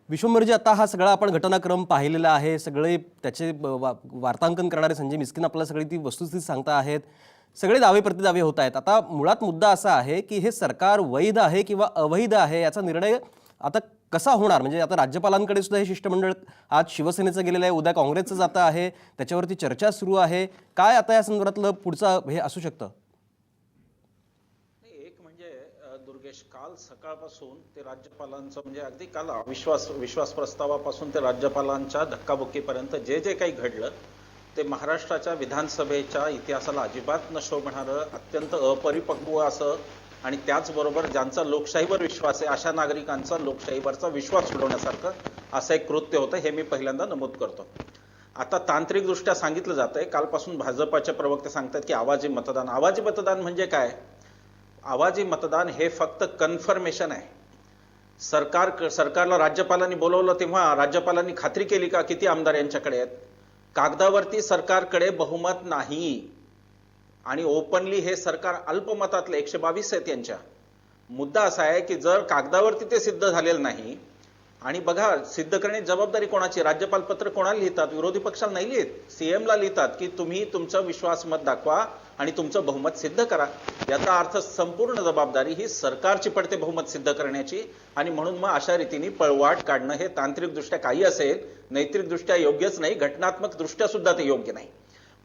विश्वंभरजी, आता हा सगळा आपण घटनाक्रम पाहिलेला आहे. सगळे त्याचे वार्तांकन करणारे संजय मिस्किन आपल्याला सगळी ती वस्तुस्थिती सांगता आहेत. सगळे दावे प्रतिदावे होत आहेत. आता मुळात मुद्दा असा आहे की हे सरकार वैध आहे किंवा अवैध आहे याचा निर्णय आता कसा होणार? म्हणजे आता राज्यपालांकडे सुद्धा हे शिष्टमंडळ आज शिवसेनेचं गेलेलं आहे, उद्या काँग्रेसचं जातं आहे, त्याच्यावरती चर्चा सुरू आहे. काय आता या संदर्भातलं पुढचं हे असू शकतं? दुर्गेश, काल सकाळपासून ते राज्यपालांचं म्हणजे अगदी काल विश्वास प्रस्तावापासून ते राज्यपालांच्या धक्काबुक्कीपर्यंत जे जे काही घडलं ते महाराष्ट्राच्या विधानसभेच्या इतिहासाला अजिबात न शोभणारं, अत्यंत अपरिपक्व असं आणि त्याचबरोबर ज्यांचा लोकशाहीवर विश्वास आहे अशा नागरिकांचा लोकशाहीवरचा विश्वास उडवण्यासारखं असं एक कृत्य होतं, हे मी पहिल्यांदा नमूद करतो. आता तांत्रिकदृष्ट्या सांगितलं जातंय, कालपासून भाजपाचे प्रवक्ते सांगतात की आवाजी मतदान. आवाजी मतदान म्हणजे काय? आवाजी मतदान हे फक्त कन्फर्मेशन आहे. सरकारला राज्यपालांनी बोलवलं तेव्हा राज्यपालांनी खात्री केली का किती आमदार यांच्याकडे आहेत? कागदावरती सरकारकडे बहुमत नाही आणि ओपनली हे सरकार अल्पमतातलं 122 आहेत यांच्या. मुद्दा असा आहे की जर कागदावरती ते सिद्ध झालेलं नाही, आणि बघा सिद्ध करण्याची जबाबदारी कोणाची? राज्यपाल पत्र कोणाला लिहितात? विरोधी पक्षाला नाही लिहित, सीएमला लिहितात की तुम्ही तुमचं विश्वास मत दाखवा आणि तुमचं बहुमत सिद्ध करा. याचा अर्थ संपूर्ण जबाबदारी ही सरकारची पडते बहुमत सिद्ध करण्याची. आणि म्हणून मग अशा रीतीने पळवाट काढणं हे तांत्रिकदृष्ट्या काही असेल, नैतिकदृष्ट्या योग्यच नाही, घटनात्मक दृष्ट्या सुद्धा ते योग्य नाही.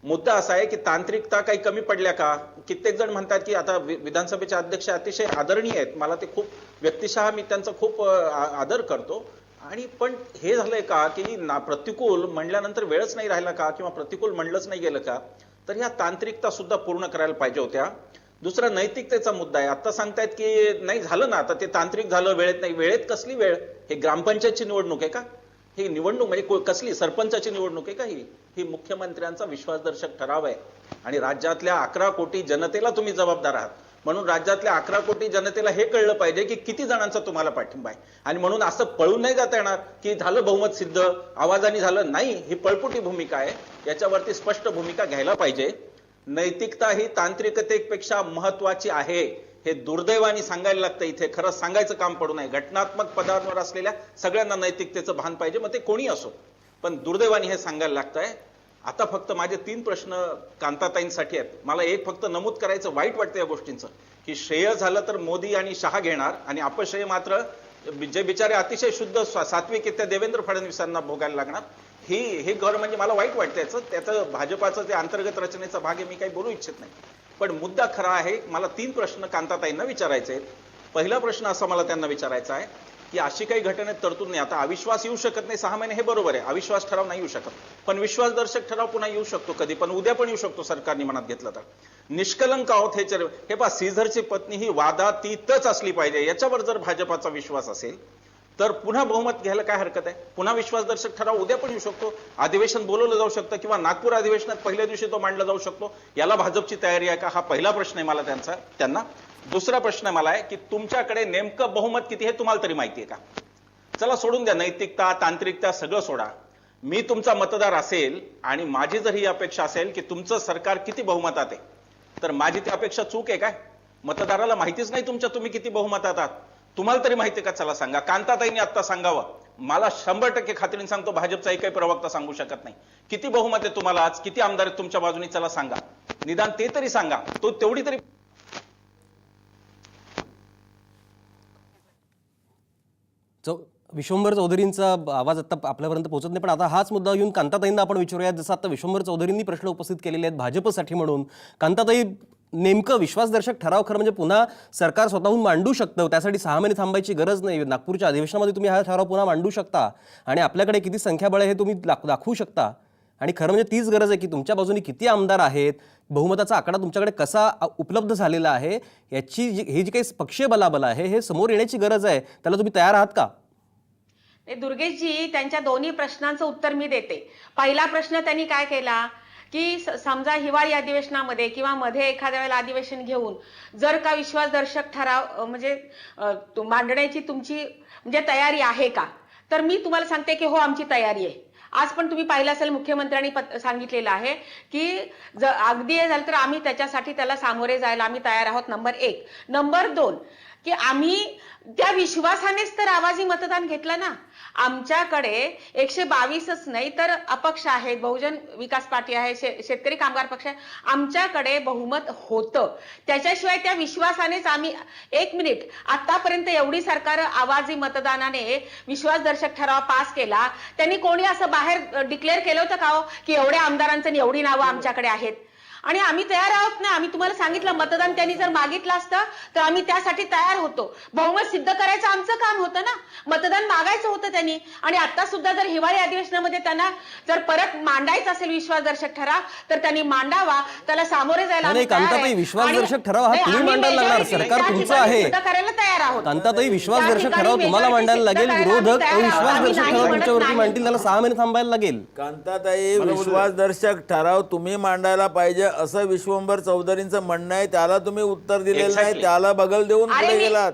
मुद्दा असा आहे की तांत्रिकता काही कमी पडल्या का? कित्येक जण म्हणतात की आता विधानसभेचे अध्यक्ष अतिशय आदरणीय आहेत, मला ते खूप व्यक्तिशः मी त्यांचा खूप आदर करतो, आणि पण हे झालंय का की प्रतिकूल म्हणल्यानंतर वेळच नाही राहिला का, किंवा प्रतिकूल म्हणलंच नाही गेलं का? तर ह्या तांत्रिकता सुद्धा पूर्ण करायला पाहिजे होत्या. दुसरा नैतिकतेचा मुद्दा आहे. आता सांगतायत की नाही झालं ना, आता ते तांत्रिक झालं, वेळेत नाही. वेळेत कसली वेळ? हे ग्रामपंचायतची निवडणूक आहे का? ही निवडणूक म्हणजे कसली सरपंचाची निवडणूक आहे का? ही मुख्यमंत्र्यांचा विश्वासदर्शक ठराव आहे आणि राज्यातल्या 11 कोटी जनतेला तुम्ही जबाबदार आहात. म्हणून राज्यातल्या 11 कोटी जनतेला हे कळलं पाहिजे की किती जणांचा तुम्हाला पाठिंबा आहे. आणि म्हणून असं पळून नाही जाता येणार की झालं बहुमत सिद्ध, आवाजाने झालं. नाही, ही पळपुटी भूमिका आहे. याच्यावरती स्पष्ट भूमिका घ्यायला पाहिजे. नैतिकता ही तांत्रिकतेपेक्षा महत्वाची आहे हे दुर्दैवाने सांगायला लागतं. इथे खरंच सांगायचं काम पडू नये. घटनात्मक पदांवर असलेल्या सगळ्यांना नैतिकतेचं भान पाहिजे, मग ते कोणी असो, पण दुर्दैवाने हे सांगायला लागतंय. आता फक्त माझे 3 प्रश्न कांताताईंसाठी आहेत. मला एक फक्त नमूद करायचं, वाईट वाटतं या गोष्टींचं, की श्रेय झालं तर मोदी आणि शहा घेणार आणि अपश्रेय मात्र जे बिचारे अतिशय शुद्ध सात्विक त्या देवेंद्र फडणवीसांना भोगायला लागणार. हे घर म्हणजे मला वाईट वाटतं. त्याचं भाजपाचं ते अंतर्गत रचनेचा भाग आहे, मी काही बोलू इच्छित नाही. पण मुद्दा खरा आहे. मला 3 प्रश्न कांताताईंना विचारायचे आहेत. पहिला प्रश्न असा मला त्यांना विचारायचा आहे की अशी काही घटनेत तरतूद नाही. आता अविश्वास येऊ शकत नाही 6 महिने, हे बरोबर आहे, अविश्वास ठराव नाही येऊ शकत, पण विश्वासदर्शक ठराव पुन्हा येऊ शकतो कधी पण, उद्या पण येऊ शकतो सरकारने मनात घेतलं तर. निष्कलंक आहोत हे पहा, सीझरची पत्नी ही वादातीतच असली पाहिजे, याच्यावर जर भाजपाचा विश्वास असेल तर पुन्हा बहुमत घ्यायला काय हरकत आहे? पुन्हा विश्वासदर्शक ठराव उद्या पण येऊ शकतो, अधिवेशन बोलवलं जाऊ शकतं किंवा नागपूर अधिवेशनात पहिल्या दिवशी तो मांडला जाऊ शकतो. याला भाजपची तयारी आहे का? हा पहिला प्रश्न आहे मला त्यांना. दुसरा प्रश्न मला आहे की तुमच्याकडे नेमकं बहुमत किती हे तुम्हाला तरी माहिती आहे का? चला सोडून द्या नैतिकता, तांत्रिकता, सगळं सोडा. मी तुमचा मतदार असेल आणि माझी जर ही अपेक्षा असेल की तुमचं सरकार किती बहुमतात आहे, तर माझी ती अपेक्षा चूक आहे काय? मतदाराला माहितीच नाही तुम्ही किती बहुमतात आहात. तुम्हाला तरी माहिती आहे का? चला सांगा. कांताताईंनी आता सांगावं. मला 100% खात्रीने सांगतो, भाजपचा एकही प्रवक्ता सांगू शकत नाही. किती बहुमत आहे तुम्हाला आज? किती आमदार आहेत तुमच्या बाजूने? चला सांगा, निदान ते तरी सांगा. तो तेवढी तरी विश्वंभर चौधरींचा आवाज आता आपल्यापर्यंत पोहोचत नाही, पण आता हाच मुद्दा घेऊन कांताताईंना आपण विचारूया. जसं आता विश्वंभर चौधरींनी प्रश्न उपस्थित केलेले आहेत भाजपसाठी म्हणून. कांताताई, नेमकं विश्वासदर्शक ठराव खरं म्हणजे पुन्हा सरकार स्वतःहून मांडू शकतं, त्यासाठी 6 महिने थांबायची गरज नाही. नागपूरच्या अधिवेशनामध्ये तुम्ही हा ठराव पुन्हा मांडू शकता आणि आपल्याकडे किती संख्याबळ आहे हे तुम्ही दाखवू शकता. आणि खरं म्हणजे तीच गरज आहे की तुमच्या बाजूने किती आमदार आहेत, बहुमताचा आकडा तुमच्याकडे कसा उपलब्ध झालेला आहे, याची ही जी काही पक्षीय बलाबल आहे हे समोर येण्याची गरज आहे. त्याला तुम्ही तयार आहात का? दुर्गेशजी, त्यांच्या दोन्ही प्रश्नांचं उत्तर मी देते. पहिला प्रश्न त्यांनी काय केला की समजा हिवाळी अधिवेशनामध्ये किंवा मध्ये एखाद्या वेळेला अधिवेशन घेऊन जर का विश्वासदर्शक ठराव म्हणजे मांडण्याची तुमची म्हणजे तयारी आहे का, तर मी तुम्हाला सांगते की हो, आमची तयारी आहे. आज पण तुम्ही पाहिलं असेल मुख्यमंत्र्यांनी सांगितलेलं आहे की जर अगदी झालं तर आम्ही त्याच्यासाठी त्याला सामोरे जायला आम्ही तयार आहोत. नंबर 1. नंबर 2, की आम्ही त्या विश्वासानेच तर आवाजी मतदान घेतलं ना. आमच्याकडे 122च नाही तर अपक्ष आहेत, बहुजन विकास पार्टी आहे, शेतकरी कामगार पक्ष आहे, आमच्याकडे बहुमत होतं. त्याच्याशिवाय त्या विश्वासानेच आम्ही 1 मिनिट आतापर्यंत एवढी सरकार आवाजी मतदानाने विश्वासदर्शक ठराव पास केला, त्यांनी कोणी असं बाहेर डिक्लेअर केलं होतं का हो की एवढ्या आमदारांचं आणि एवढी नावं आमच्याकडे आहेत. आणि आम्ही तयार आहोत ना. आम्ही तुम्हाला सांगितलं मतदान त्यांनी जर मागितलं असतं तर आम्ही त्यासाठी तयार होतो. बहुमत सिद्ध करायचं आमचं काम होतं ना. मतदान मागायचं होतं त्यांनी. आणि आता सुद्धा जर हिवाळी अधिवेशनामध्ये त्यांना जर परत मांडायचा असेल विश्वासदर्शक ठराव तर त्यांनी मांडावा, त्याला सामोरे जायला आम्ही तयार आहे. कांताताई, विश्वासदर्शक ठराव हा नाही, तुम्ही आम्ही मांडायला लागणार, majority सरकार त्या तुमचं ठिकाणी आहे. सिद्ध करायला तयार आहोत. कांताताई, विश्वासदर्शक त्या ठराव ठिकाणी तुम्हाला majority मांडायला सिद्ध लागेल, करायला आम्ही विरोधक तयार आहोत. विश्वासदर्शक आम्ही ठराव नाही तुमच्यावरती म्हणत मांडतील, त्याला 6 महिने थांबायला लागेल. कांताताई, विश्वासदर्शक ठराव तुम्ही मांडायला पाहिजे असं विश्वंभर चौधरींचं म्हणणं आहे. त्याला तुम्ही उत्तर दिलेलं नाही, Exactly. त्याला बगल देऊन अरे पुढे मी- गेलात.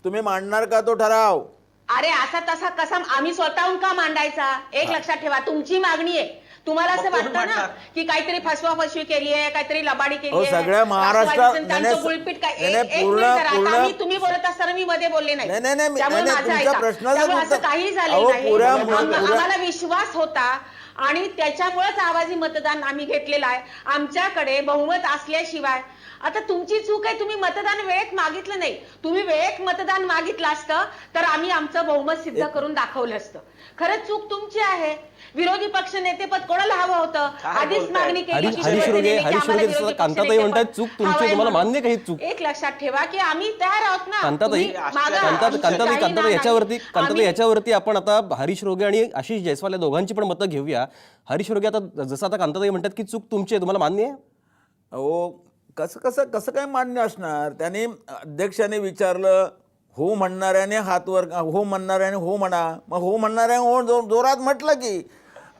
तुम्ही मांडणार का तो ठराव? अरे असा तसा कसा आम्ही स्वतःहून का मांडायचा? एक लक्षात ठेवा, तुमची मागणी आहे. तुम्हाला असं मग कोण वाटतं ना मांडणार? की काहीतरी फसवाफसवी केली आहे, काहीतरी लबाडी केली अहो, आहे, सगळ्या महाराष्ट्रात- राष्ट्रवादीचं नाही, त्यांचं नाही, गुळपीट काय. नाही, नाही, एक पूर्ण- मिनिट जरा पूर्ण- ऐका. तुम्ही बोलत असताना मी मध्ये बोलले नाही. नाही, नाही, नाही, त्यामुळे नाही, माझं तुमच्या ऐका. प्रश्नाचं त्यामुळे असं उत्तर- काही अहो, झालं नाही. पुऱ्या- आम्हाला विश्वास होता आणि त्याच्यामुळेच आवाजी मतदान आम्ही घेतलेलं आहे. आमच्याकडे बहुमत असल्याशिवाय. आता तुमची चूक आहे, तुम्ही मतदान वेळेत मागितलं नाही. तुम्ही वेळेत मतदान मागितलं असतं तर आम्ही आमचं बहुमत सिद्ध करून दाखवलं असतं. खरंच चूक तुमची आहे. विरोधी पक्ष नेतेपद कोणाला हवं होतं? काय आधीच बोलताय? मागणी केली हरीश की रोगे शिवसेनेने की आम्हाला जसं विरोधी कांताताई पक्षनेतेपद म्हणतात चूक तुमची, हवंय तुम्हाला म्हणून. मान्य काही चूक? एक लक्षात ठेवा की आम्ही तयार आहोत ना. कांताताई, तुम्ही मागा. कांताताई, काही नाही. याच्यावरती आम्ही- याच्यावरती आपण आता हरीश रोगे आणि आशिष जयस्वाल या दोघांची पण मतं घेऊया. हरीश रोगे, आता जसं आता कांताताई म्हणतात की चूक तुमची आहे, तुम्हाला मान्य आहे? अहो, कसं कसं कसं काय मान्य असणार? त्याने अध्यक्षाने विचारलं, हो म्हणणाऱ्याने हात वर, हो म्हणणाऱ्याने हो म्हणा, मग हो म्हणणाऱ्याने हो जोरात म्हटलं की.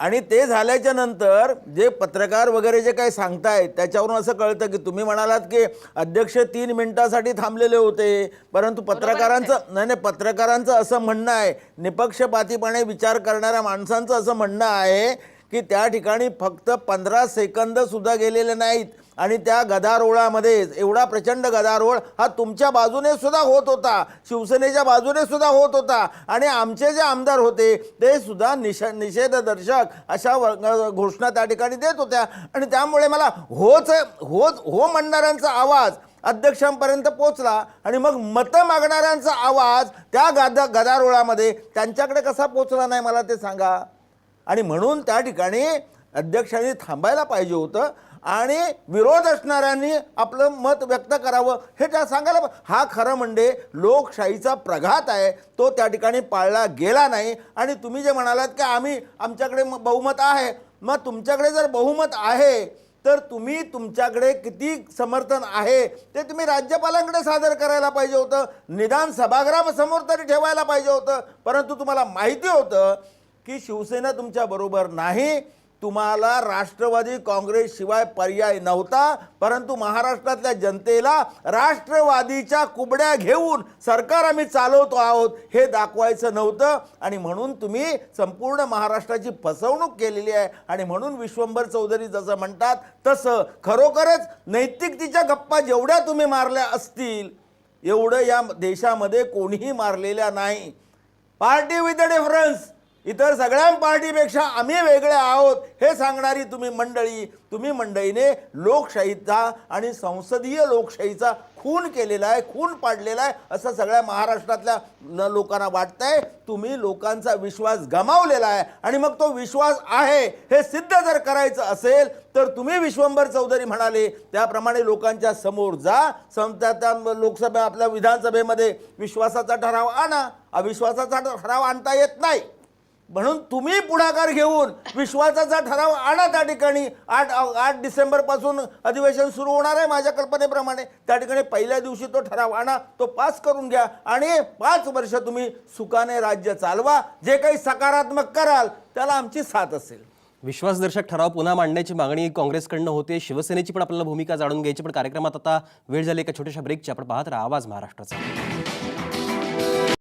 आणि ते झाल्याच्या नंतर जे पत्रकार वगैरे जे काही सांगतायत त्याच्यावरून असं कळतं की तुम्ही म्हणालात की अध्यक्ष 3 मिनिटासाठी थांबलेले होते, परंतु पत्रकारांचं असं म्हणणं आहे, निपक्षपातीपणे विचार करणाऱ्या माणसांचं असं म्हणणं आहे की त्या ठिकाणी फक्त 15 सेकंद सुद्धा गेलेले नाहीत. आणि त्या गदारोळामध्ये एवढा प्रचंड गदारोळ हा तुमच्या बाजूने सुद्धा होत होता, शिवसेनेच्या बाजूने सुद्धा होत होता. आणि आमचे जे आमदार होते ते सुद्धा निषेधदर्शक अशा घोषणा त्या ठिकाणी देत होत्या. आणि त्यामुळे मला हो म्हणणाऱ्यांचा आवाज अध्यक्षांपर्यंत पोचला आणि मग मतं मागणाऱ्यांचा आवाज त्या गदारोळामध्ये त्यांच्याकडे कसा पोचला नाही मला ते सांगा. आणि म्हणून त्या ठिकाणी अध्यक्षांनी थांबायला पाहिजे होतं आणि विरोध असणाऱ्यांनी आपलं मत व्यक्त करावं हे त्या सांगायला. हा खरं म्हणजे लोकशाहीचा प्रघात आहे, तो त्या ठिकाणी पाळला गेला नाही. आणि तुम्ही जे म्हणालात की आमच्याकडे बहुमत आहे, मग तुमच्याकडे जर बहुमत आहे तर तुम्ही तुमच्याकडे किती समर्थन आहे ते तुम्ही राज्यपालांकडे सादर करायला पाहिजे होतं, निदान सभागृहासमोर तरी ठेवायला पाहिजे होतं. परंतु तुम्हाला माहिती होतं की शिवसेना तुमच्या बरोबर नाही, तुम्हाला राष्ट्रवादी काँग्रेस शिवाय पर्याय नव्हता. परंतु महाराष्ट्रातल्या जनतेला राष्ट्रवादीच्या कुबड्या घेऊन सरकार आम्ही चालवतो आहोत हे दाखवायचं नव्हतं. आणि म्हणून तुम्ही संपूर्ण महाराष्ट्राची फसवणूक केलेली आहे. आणि म्हणून विश्वंभर चौधरी जसं म्हणतात तसं खरोखरच नैतिकतेच्या गप्पा जेवढ्या तुम्ही मारल्या असतील एवढं या देशामध्ये कोणीही मारलेल्या नाही. पार्टी विथ अ डिफरन्स, इतर सगळ्या पार्टीपेक्षा आम्ही वेगळे आहोत हे सांगणारी तुम्ही मंडळीने लोकशाहीचा आणि संसदीय लोकशाहीचा खून केलेला आहे, खून पाडलेला आहे असं सगळ्या महाराष्ट्रातल्या लोकांना वाटतंय. तुम्ही लोकांचा विश्वास गमावलेला आहे. आणि मग तो विश्वास आहे हे सिद्ध जर करायचं असेल तर तुम्ही विश्वंभर चौधरी म्हणाले त्याप्रमाणे लोकांच्या समोर जा, लोकसभा आपल्या विधानसभेमध्ये विश्वासाचा ठराव आणा. अविश्वासाचा ठराव आणता येत नाही, म्हणून तुम्ही पुढाकार घेऊन विश्वासाचा ठराव आणा. त्या ठिकाणी 8 डिसेंबरपासून अधिवेशन सुरू होणार आहे माझ्या कल्पनेप्रमाणे. त्या ठिकाणी पहिल्या दिवशी तो ठराव आणा, तो पास करून घ्या आणि 5 वर्ष तुम्ही सुखाने राज्य चालवा. जे काही सकारात्मक कराल त्याला आमची साथ असेल. विश्वासदर्शक ठराव पुन्हा मांडण्याची मागणी काँग्रेसकडनं होते, शिवसेनेची पण आपल्याला भूमिका जाणून घ्यायची. पण कार्यक्रमात आता वेळ झाली एका छोट्याशा ब्रेकची. आपण पाहत राहा आवाज महाराष्ट्राचा.